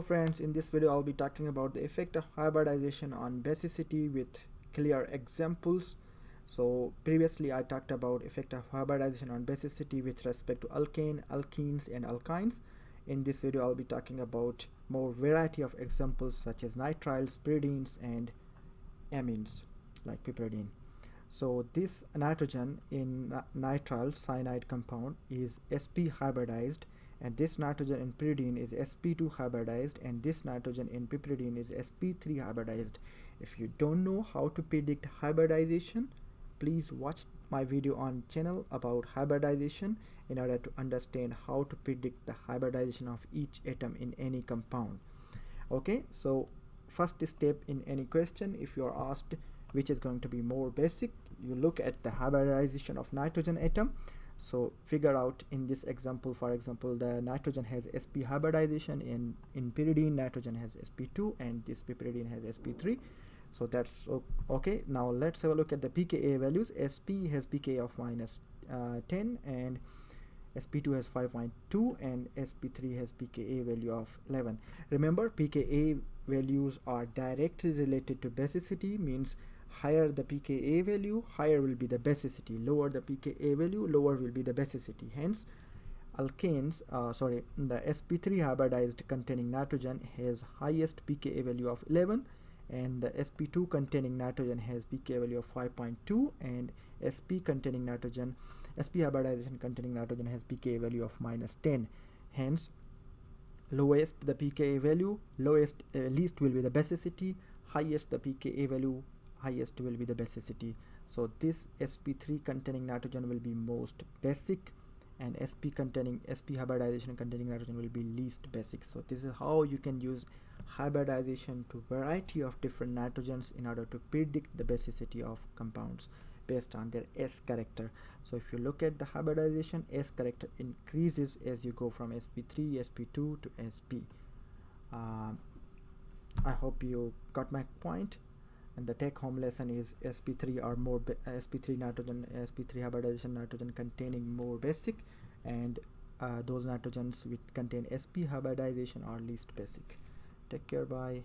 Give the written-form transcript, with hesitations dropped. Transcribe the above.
friends, in this video I'll be talking about the effect of hybridization on basicity with clear examples. So previously I talked about effect of hybridization on basicity with respect to alkane, alkenes and alkynes. In this video I'll be talking about more variety of examples such as nitriles, pyridines and amines like piperidine. So this nitrogen in nitrile cyanide compound is sp hybridized, and this nitrogen in pyridine is sp2 hybridized, and this nitrogen in piperidine is sp3 hybridized. If you don't know how to predict hybridization, please watch my video on channel about hybridization in order to understand how to predict the hybridization of each atom in any compound. Okay, so first step in any question, if you are asked which is going to be more basic, you look at the hybridization of nitrogen atom. So figure out in this example, for example, the nitrogen has sp hybridization, in pyridine nitrogen has sp2 and this piperidine has sp3. So that's okay. Now let's have a look at the pKa values. sp has pKa of minus 10 and sp2 has 5.2 and sp3 has pKa value of 11. Remember, pKa values are directly related to basicity, means higher the pKa value, higher will be the basicity. Lower the pKa value, lower will be the basicity. Hence alkanes, the sp3 hybridized containing nitrogen has highest pKa value of 11, and the sp2 containing nitrogen has pKa value of 5.2, and sp hybridization containing nitrogen has pKa value of minus 10. Hence lowest the pKa value, least will be the basicity, highest the pKa value, highest will be the basicity. So this sp3 containing nitrogen will be most basic, and sp hybridization containing nitrogen will be least basic. So this is how you can use hybridization to variety of different nitrogens in order to predict the basicity of compounds based on their S character. So if you look at the hybridization, S character increases as you go from sp3, sp2 to sp. I hope you got my point. And the take home lesson is sp3 or more sp3 hybridization nitrogen containing more basic, and those nitrogens which contain sp hybridization are least basic. Take care, bye.